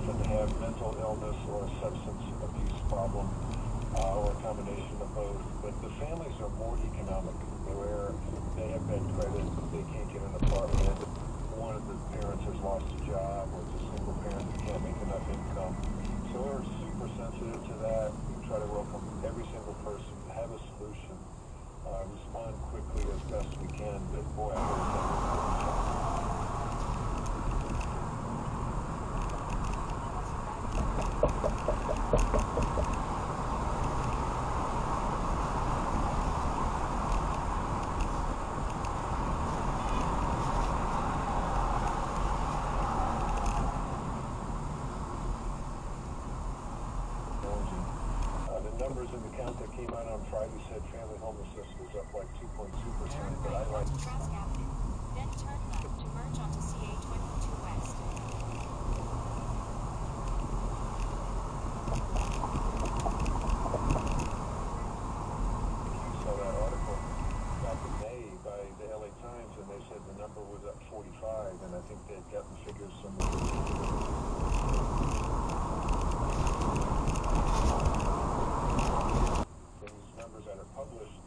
often have mental illness or a substance abuse problem, or a combination of both. But the families are more economic, where they have bad credit, they can't get an apartment, one of the parents has lost a job, or it's a single parent who can't make enough income. So we're super sensitive to that. We try to welcome every single person, have a solution, respond quickly as best we can. But boy, I really think we're doing a job. The numbers in the count that came out on Friday said family homelessness was up like 2.2%, but I like... Trask Avenue, then turn left to merge onto HWY West. You saw that article back in May by the LA Times, and they said the number was up 45, and I think they've gotten figures from the... that are published.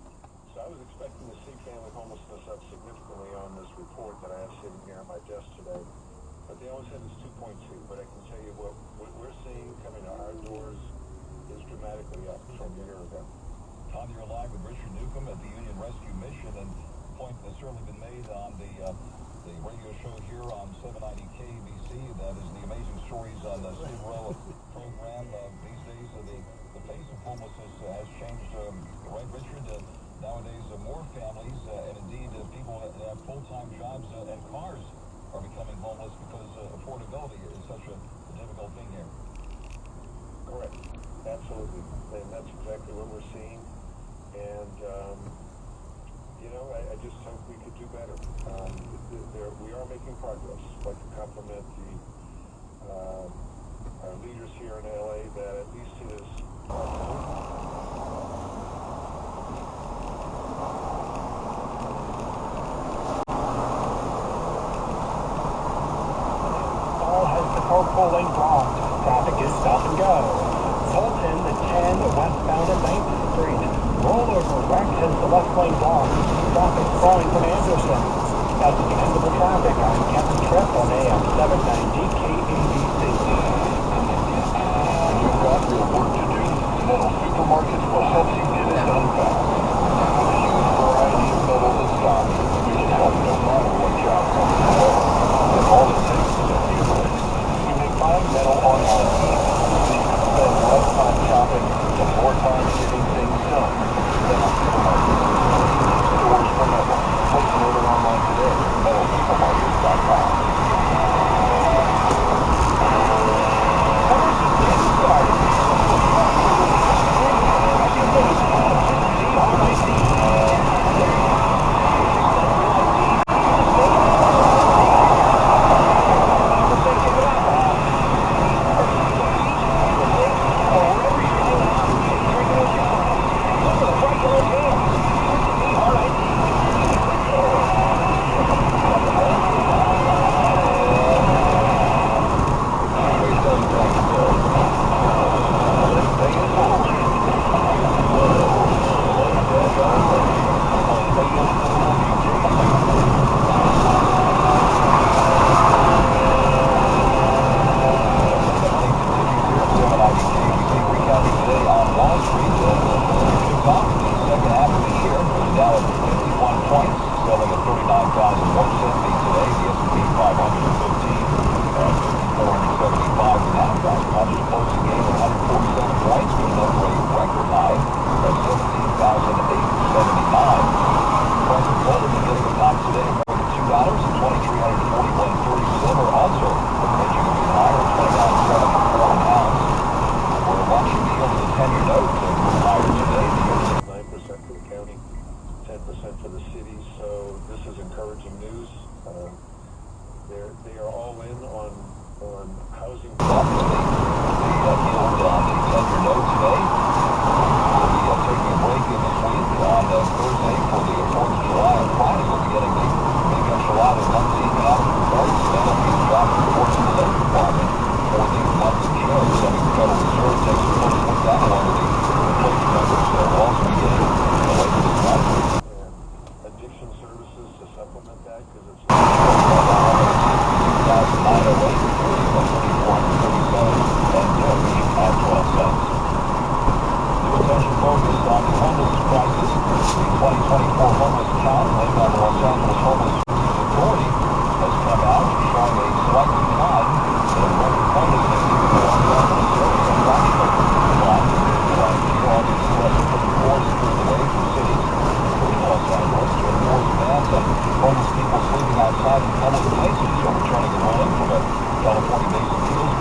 So I was expecting to see family homelessness up significantly on this report that I have sitting here on my desk today. But they only said it's 2.2. But I can tell you what we're seeing coming to our doors is dramatically up from a year ago. Tom, you're live with Richard Newcomb at the Union Rescue Mission, and the point has certainly been made on the radio show here on 790 KBC. That is the Amazing Stories on the Skid Row program. These days, the face of homelessness has changed, right, Richard? Nowadays, more families and indeed people that have full-time jobs and cars are becoming homeless because affordability is such a difficult thing here. Correct. Absolutely. And that's exactly what we're seeing. And, you know, I just hope we could do better. We are making progress. I'd like to compliment our leaders here in LA that at least it is all has the carpool lane blocked. Traffic is stop and go. Fulton, the 10 westbound at 9th Street. Rollover wreck has the left lane blocked. Traffic flowing from Anderson. That's the end of the traffic. I'm Captain Tripp on AM 790 KABC. You've got real work to do. Metal Supermarkets will help you get it done fast. With a huge variety of metals in stock, we can help no matter what job comes your way. And all it takes is a few clicks. You can buy metal online easy, so you can spend less time shopping and more time getting things done. Metal Supermarkets. Stores for metal. Place an order online today at metalsupermarkets.com. For the city, so this is encouraging news. They are all in on housing. The yield on the 10-year note today. We'll be taking a break in this week on Thursday for the 4th of July. On Friday, we'll be getting the big enchilada Monday economic reports. Then we'll be dropping reports from the Labor Department for the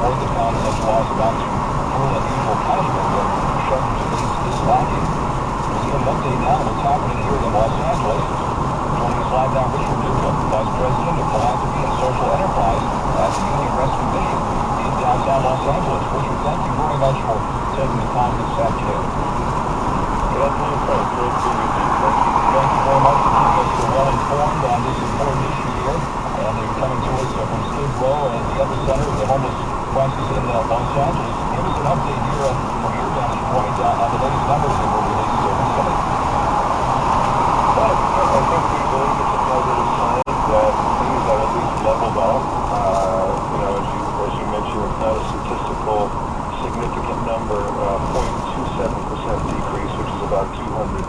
report that found HWY is about to pull unusual punishment when shelter space is lacking. We'll give an update now on what's happening here in Los Angeles. Joining us live now, Richard Newcomb, Vice President of Philanthropy and Social Enterprise at the Union Rescue Mission in downtown Los Angeles. Richard, thank you very much for taking the time this afternoon. Good afternoon, Frank. Great to be with you. Thank you. Thank you very much for keeping us well informed on this important issue here. And they're coming to us from Skid Row and the epicenter of the homeless crisis in Los Angeles. Give us an update here from your vantage point on the latest numbers that were released recently. Well, I think we believe it's a positive sign that things have at least leveled off. As you mentioned, it's not a statistical significant number, 0.27% decrease, which is about 200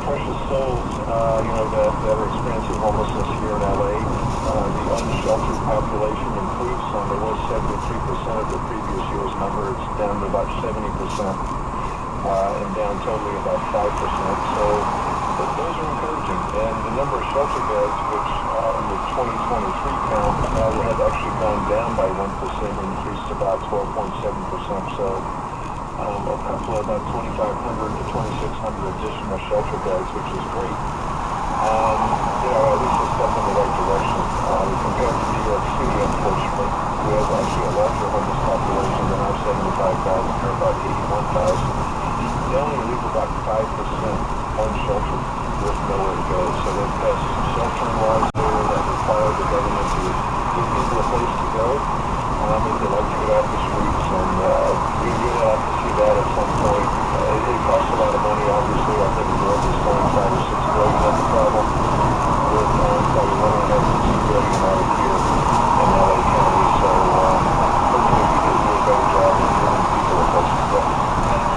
precious souls, that are experiencing homelessness here in LA. The unsheltered population improved some. It was 73% of the previous year's number. It's down to about 70%, and down totally about 5%. So those are encouraging. And the number of shelter beds, which in the 2023 count had actually gone down by 1%, increased to about 12.7%. So about 2,500 to 2,600 additional shelter beds, which is great. At least a step in the right direction. Compared to New York City, unfortunately, we have actually a larger homeless population than our 75,000, or about 81,000. They only leave about 5% unsheltered with nowhere to go. So they've passed some sheltering laws there that require the government to give people a place to go if they like to get off the streets. And we really like to see that at some point. It costs a lot of money, obviously. I think New York is spending $5 or $6 billion on the problem, with probably $1.5 to $2 billion out of here in LA County. So hopefully we can do a better job of giving people a place to go.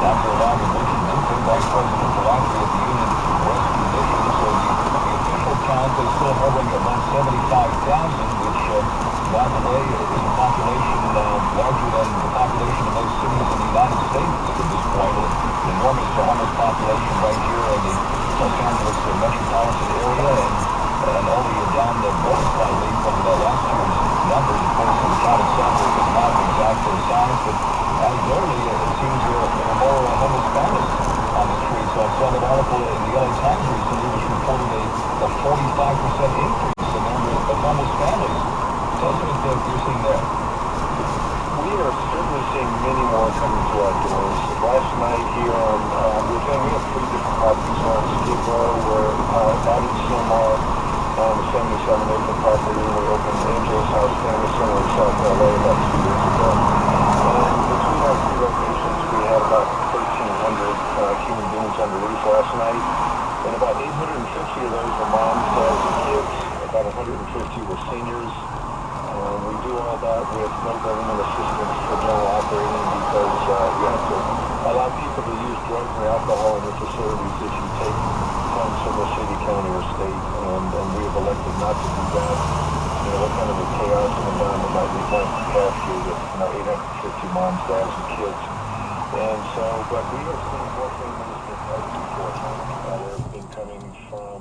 Dr. Richard Newcomb, Vice President of Philanthropy at the Union Rescue Mission. So the official count is still hovering above 75,000, which, by the way, is a population larger than the population of most cities in the United States at this point. An enormous homeless population right here in the Los Angeles metropolitan area, and only down very slightly from last year's numbers. Of course, the count itself is not an exact science, but anecdotally, it seems there are more homeless families on the streets. So I saw an article in the LA Times recently which reported a 45% increase in the number of homeless families. Tell us what you're seeing there. We are certainly seeing many more coming to our doors. Last night here we have 3 different properties on Skid Row. We're out in Silmar on the 77-acre property. We opened Angel's House Family Center in South LA about 2 years ago. And between our 3 locations, we had about 1,300 human beings on relief last night. And about 850 of those were moms, dads, and kids. About 150 were seniors. We do all that with no government assistance for general operating, because you have to allow people to use drugs and alcohol in the facilities if you take funds from the city, county, or state, and we have elected not to do that. What kind of a chaos and environment might we want to have here with 850 moms, dads, and kids. And so, but we have seen more families than ever before. They've been coming from